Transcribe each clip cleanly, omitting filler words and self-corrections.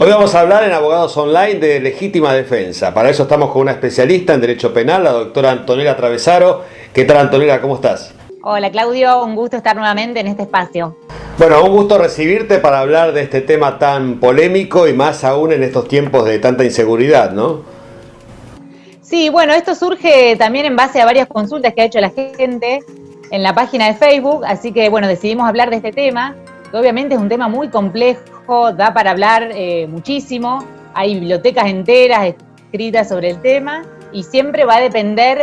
Hoy vamos a hablar en Abogados Online de legítima defensa. Para eso estamos con una especialista en Derecho Penal, la doctora Antonella Travesaro. ¿Qué tal, Antonella? ¿Cómo estás? Hola, Claudio. Un gusto estar nuevamente en este espacio. Bueno, un gusto recibirte para hablar de este tema tan polémico y más aún en estos tiempos de tanta inseguridad, ¿no? Sí, bueno, esto surge también en base a varias consultas que ha hecho la gente en la página de Facebook, así que, bueno, decidimos hablar de este tema, que obviamente es un tema muy complejo, da para hablar muchísimo, hay bibliotecas enteras escritas sobre el tema y siempre va a depender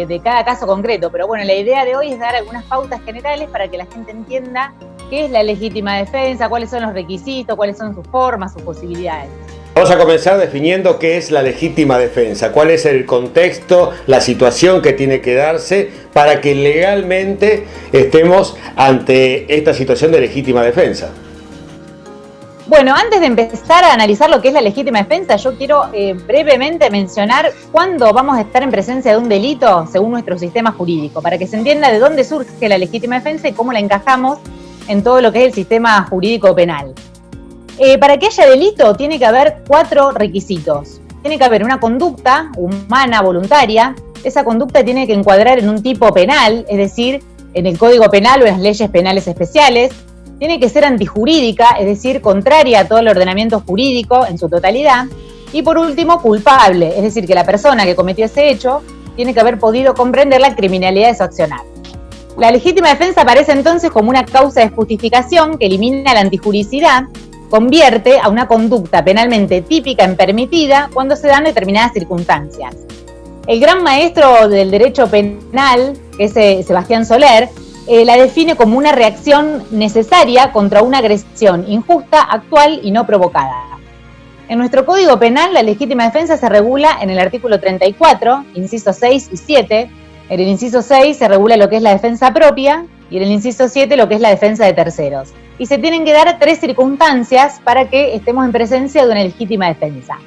de cada caso concreto, pero bueno, la idea de hoy es dar algunas pautas generales para que la gente entienda qué es la legítima defensa, cuáles son los requisitos, cuáles son sus formas, sus posibilidades. Vamos a comenzar definiendo qué es la legítima defensa, cuál es el contexto, la situación que tiene que darse para que legalmente estemos ante esta situación de legítima defensa. Bueno, antes de empezar a analizar lo que es la legítima defensa, yo quiero brevemente mencionar cuándo vamos a estar en presencia de un delito según nuestro sistema jurídico, para que se entienda de dónde surge la legítima defensa y cómo la encajamos en todo lo que es el sistema jurídico penal. Para que haya delito tiene que haber 4 requisitos. Tiene que haber una conducta humana, voluntaria. Esa conducta tiene que encuadrar en un tipo penal, es decir, en el Código Penal o en las leyes penales especiales. Tiene que ser antijurídica, es decir, contraria a todo el ordenamiento jurídico en su totalidad. Y por último, culpable, es decir, que la persona que cometió ese hecho tiene que haber podido comprender la criminalidad de su accionar. La legítima defensa aparece entonces como una causa de justificación que elimina la antijuricidad, convierte a una conducta penalmente típica en permitida cuando se dan determinadas circunstancias. El gran maestro del derecho penal, que es Sebastián Soler, la define como una reacción necesaria contra una agresión injusta, actual y no provocada. En nuestro Código Penal, la legítima defensa se regula en el artículo 34, incisos 6 y 7. En el inciso 6 se regula lo que es la defensa propia y en el inciso 7 lo que es la defensa de terceros. Y se tienen que dar 3 circunstancias para que estemos en presencia de una legítima defensa.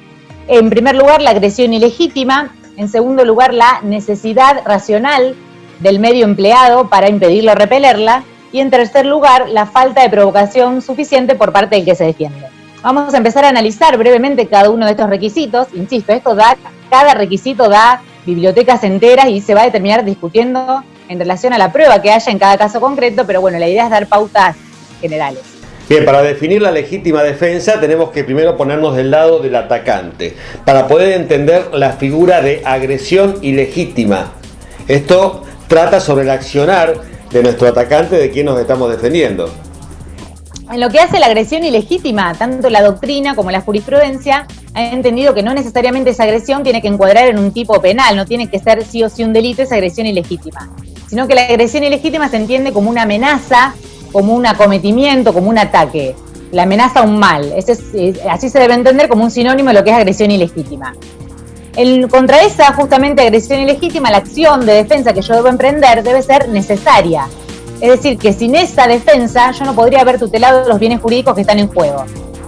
En primer lugar, la agresión ilegítima. En segundo lugar, la necesidad racional del medio empleado para impedirlo o repelerla. Y en tercer lugar, la falta de provocación suficiente por parte del que se defiende. Vamos a empezar a analizar brevemente cada uno de estos requisitos. Insisto, cada requisito da bibliotecas enteras y se va a terminar discutiendo en relación a la prueba que haya en cada caso concreto, pero bueno, la idea es dar pautas generales. Bien, para definir la legítima defensa tenemos que primero ponernos del lado del atacante, para poder entender la figura de agresión ilegítima. Esto trata sobre el accionar de nuestro atacante, de quien nos estamos defendiendo. En lo que hace la agresión ilegítima, tanto la doctrina como la jurisprudencia han entendido que no necesariamente esa agresión tiene que encuadrar en un tipo penal, no tiene que ser sí o sí un delito esa agresión ilegítima, sino que la agresión ilegítima se entiende como una amenaza, como un acometimiento, como un ataque, la amenaza a un mal. Así se debe entender como un sinónimo de lo que es agresión ilegítima. Contra esa justamente agresión ilegítima, la acción de defensa que yo debo emprender debe ser necesaria. Es decir, que sin esa defensa yo no podría haber tutelado los bienes jurídicos que están en juego.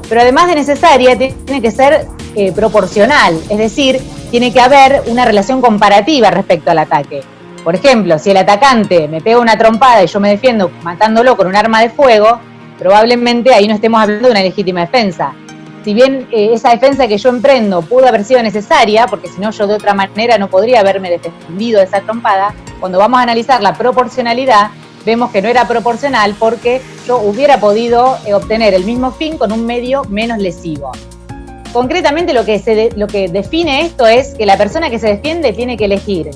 Pero además de necesaria, tiene que ser proporcional, es decir, tiene que haber una relación comparativa respecto al ataque. Por ejemplo, si el atacante me pega una trompada y yo me defiendo matándolo con un arma de fuego, probablemente ahí no estemos hablando de una legítima defensa. Si bien esa defensa que yo emprendo pudo haber sido necesaria, porque si no yo de otra manera no podría haberme defendido de esa trompada, cuando vamos a analizar la proporcionalidad, vemos que no era proporcional porque yo hubiera podido obtener el mismo fin con un medio menos lesivo. Concretamente lo que define esto es que la persona que se defiende tiene que elegir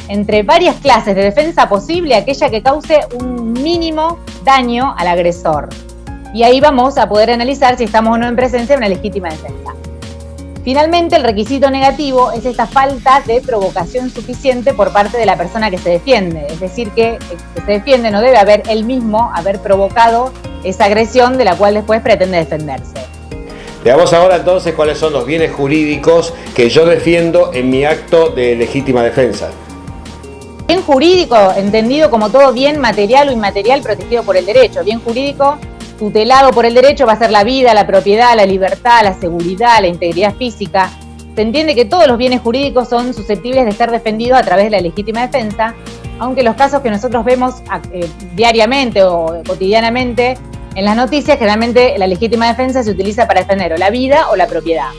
entre varias clases de defensa posible aquella que cause un mínimo daño al agresor. Y ahí vamos a poder analizar si estamos o no en presencia de una legítima defensa. Finalmente, el requisito negativo es esta falta de provocación suficiente por parte de la persona que se defiende. Es decir, que el que se defiende no debe él mismo haber provocado esa agresión de la cual después pretende defenderse. Veamos ahora entonces cuáles son los bienes jurídicos que yo defiendo en mi acto de legítima defensa. Bien jurídico, entendido como todo bien material o inmaterial protegido por el derecho. Bien jurídico, tutelado por el derecho, va a ser la vida, la propiedad, la libertad, la seguridad, la integridad física. Se entiende que todos los bienes jurídicos son susceptibles de ser defendidos a través de la legítima defensa, aunque los casos que nosotros vemos diariamente o cotidianamente En las noticias, generalmente la legítima defensa se utiliza para defender o la vida o la propiedad.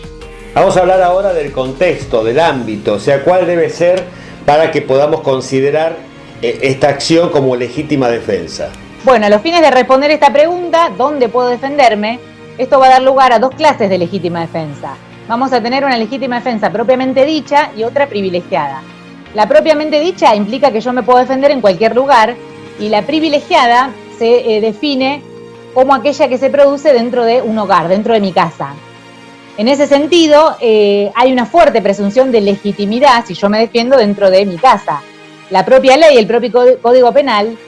Vamos a hablar ahora del contexto, del ámbito, o sea, cuál debe ser para que podamos considerar esta acción como legítima defensa. Bueno, a los fines de responder esta pregunta, ¿dónde puedo defenderme? Esto va a dar lugar a dos clases de legítima defensa. Vamos a tener una legítima defensa propiamente dicha y otra privilegiada. La propiamente dicha implica que yo me puedo defender en cualquier lugar y la privilegiada se define como aquella que se produce dentro de un hogar, dentro de mi casa. En ese sentido, hay una fuerte presunción de legitimidad si yo me defiendo dentro de mi casa. La propia ley, el propio Código Penal,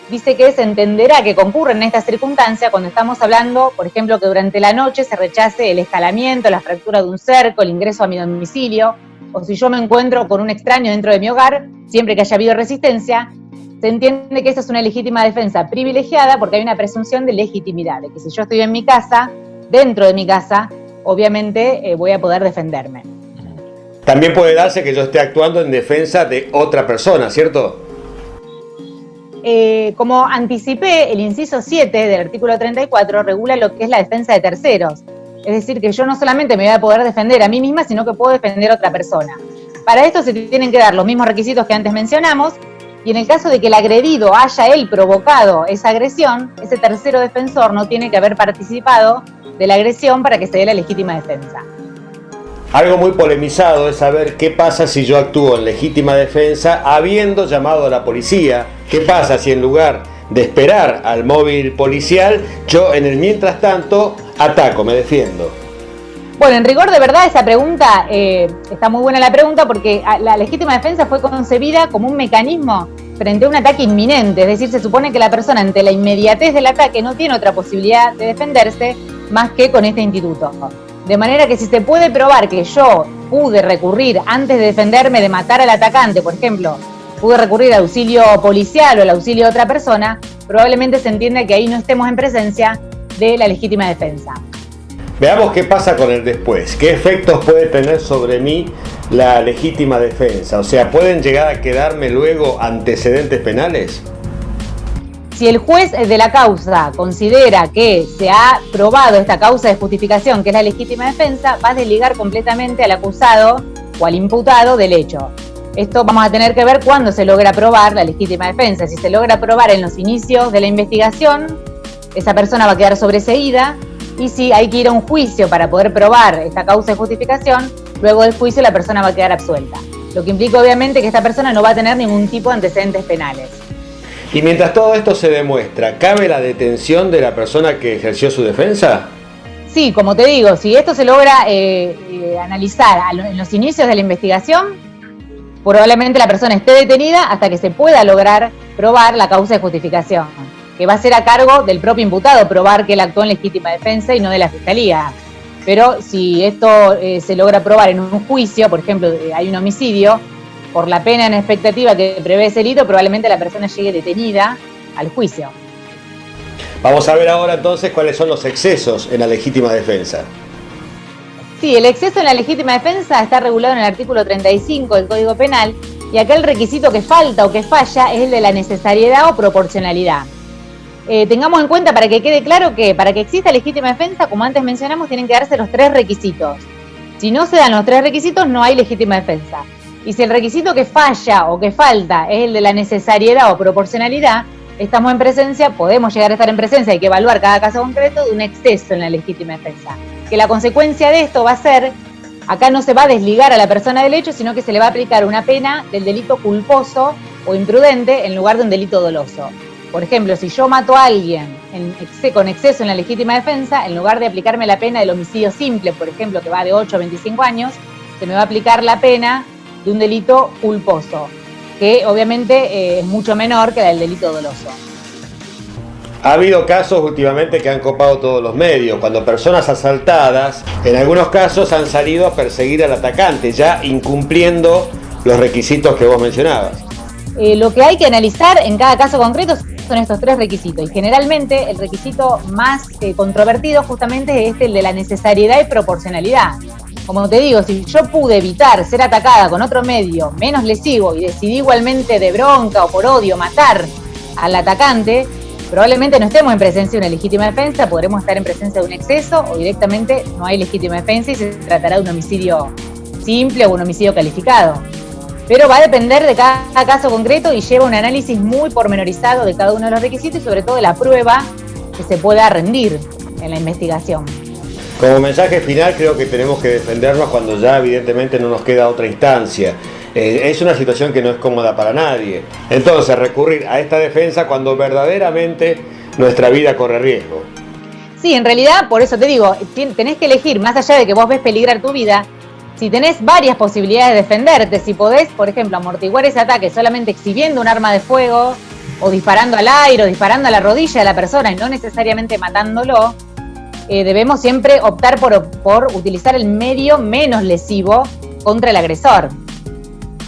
dice que se entenderá que concurren en esta circunstancia cuando estamos hablando, por ejemplo, que durante la noche se rechace el escalamiento, la fractura de un cerco, el ingreso a mi domicilio, o si yo me encuentro con un extraño dentro de mi hogar, siempre que haya habido resistencia, se entiende que esa es una legítima defensa privilegiada porque hay una presunción de legitimidad, de que si yo estoy en mi casa, dentro de mi casa, obviamente voy a poder defenderme. También puede darse que yo esté actuando en defensa de otra persona, ¿cierto? Como anticipé, el inciso 7 del artículo 34 regula lo que es la defensa de terceros. Es decir, que yo no solamente me voy a poder defender a mí misma, sino que puedo defender a otra persona. Para esto se tienen que dar los mismos requisitos que antes mencionamos, y en el caso de que el agredido haya él provocado esa agresión, ese tercero defensor no tiene que haber participado de la agresión para que se dé la legítima defensa. Algo muy polemizado es saber qué pasa si yo actúo en legítima defensa habiendo llamado a la policía. ¿Qué pasa si en lugar de esperar al móvil policial, yo en el mientras tanto ataco, me defiendo? Bueno, en rigor de verdad esa pregunta, está muy buena la pregunta porque la legítima defensa fue concebida como un mecanismo frente a un ataque inminente, es decir, se supone que la persona ante la inmediatez del ataque no tiene otra posibilidad de defenderse más que con este instituto. De manera que si se puede probar que yo pude recurrir antes de defenderme de matar al atacante, por ejemplo, pude recurrir al auxilio policial o al auxilio de otra persona, probablemente se entienda que ahí no estemos en presencia de la legítima defensa. Veamos qué pasa con el después. ¿Qué efectos puede tener sobre mí la legítima defensa? O sea, ¿pueden llegar a quedarme luego antecedentes penales? Si el juez de la causa considera que se ha probado esta causa de justificación, que es la legítima defensa, va a desligar completamente al acusado o al imputado del hecho. Esto vamos a tener que ver cuándo se logra probar la legítima defensa. Si se logra probar en los inicios de la investigación, esa persona va a quedar sobreseída, y si hay que ir a un juicio para poder probar esta causa de justificación, luego del juicio la persona va a quedar absuelta. Lo que implica obviamente que esta persona no va a tener ningún tipo de antecedentes penales. Y mientras todo esto se demuestra, ¿cabe la detención de la persona que ejerció su defensa? Sí, como te digo, si esto se logra analizar en los inicios de la investigación, probablemente la persona esté detenida hasta que se pueda lograr probar la causa de justificación, que va a ser a cargo del propio imputado probar que él actuó en legítima defensa y no de la Fiscalía. Pero si esto se logra probar en un juicio, por ejemplo, hay un homicidio, por la pena en expectativa que prevé ese delito, probablemente la persona llegue detenida al juicio. Vamos a ver ahora entonces cuáles son los excesos en la legítima defensa. Sí, el exceso en la legítima defensa está regulado en el artículo 35 del Código Penal, y acá el requisito que falta o que falla es el de la necesariedad o proporcionalidad. Tengamos en cuenta, para que quede claro, que para que exista legítima defensa, como antes mencionamos, tienen que darse los tres requisitos. Si no se dan los tres requisitos, no hay legítima defensa. Y si el requisito que falla o que falta es el de la necesariedad o proporcionalidad, estamos en presencia, podemos llegar a estar en presencia, hay que evaluar cada caso concreto, de un exceso en la legítima defensa. Que la consecuencia de esto va a ser, acá no se va a desligar a la persona del hecho, sino que se le va a aplicar una pena del delito culposo o imprudente en lugar de un delito doloso. Por ejemplo, si yo mato a alguien con exceso en la legítima defensa, en lugar de aplicarme la pena del homicidio simple, por ejemplo, que va de 8 a 25 años, se me va a aplicar la pena de un delito culposo, que obviamente es mucho menor que la del delito doloso. Ha habido casos últimamente que han copado todos los medios, cuando personas asaltadas, en algunos casos han salido a perseguir al atacante, ya incumpliendo los requisitos que vos mencionabas. Lo que hay que analizar en cada caso concreto son estos tres requisitos, y generalmente el requisito más controvertido justamente es el de la necesariedad y proporcionalidad. Como te digo, si yo pude evitar ser atacada con otro medio menos lesivo y decidí igualmente de bronca o por odio matar al atacante, probablemente no estemos en presencia de una legítima defensa, podremos estar en presencia de un exceso o directamente no hay legítima defensa y se tratará de un homicidio simple o un homicidio calificado. Pero va a depender de cada caso concreto y lleva un análisis muy pormenorizado de cada uno de los requisitos y sobre todo de la prueba que se pueda rendir en la investigación. Como mensaje final, creo que tenemos que defendernos cuando ya evidentemente no nos queda otra instancia. Es una situación que no es cómoda para nadie. Entonces, recurrir a esta defensa cuando verdaderamente nuestra vida corre riesgo. Sí, en realidad, por eso te digo, tenés que elegir, más allá de que vos ves peligrar tu vida, si tenés varias posibilidades de defenderte, si podés, por ejemplo, amortiguar ese ataque solamente exhibiendo un arma de fuego, o disparando al aire, o disparando a la rodilla de la persona y no necesariamente matándolo, debemos siempre optar por utilizar el medio menos lesivo contra el agresor.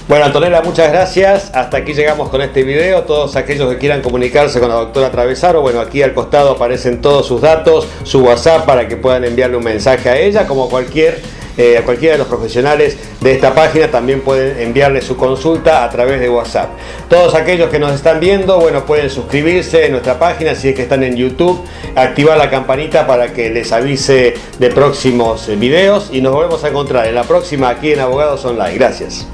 Bueno, Antonella, muchas gracias. Hasta aquí llegamos con este video. Todos aquellos que quieran comunicarse con la doctora Atravesaro, bueno, aquí al costado aparecen todos sus datos, su WhatsApp para que puedan enviarle un mensaje a ella, como a cualquiera de los profesionales de esta página también pueden enviarle su consulta a través de WhatsApp. Todos aquellos que nos están viendo, bueno, pueden suscribirse en nuestra página si es que están en YouTube, activar la campanita para que les avise de próximos videos y nos volvemos a encontrar en la próxima aquí en Abogados Online. Gracias.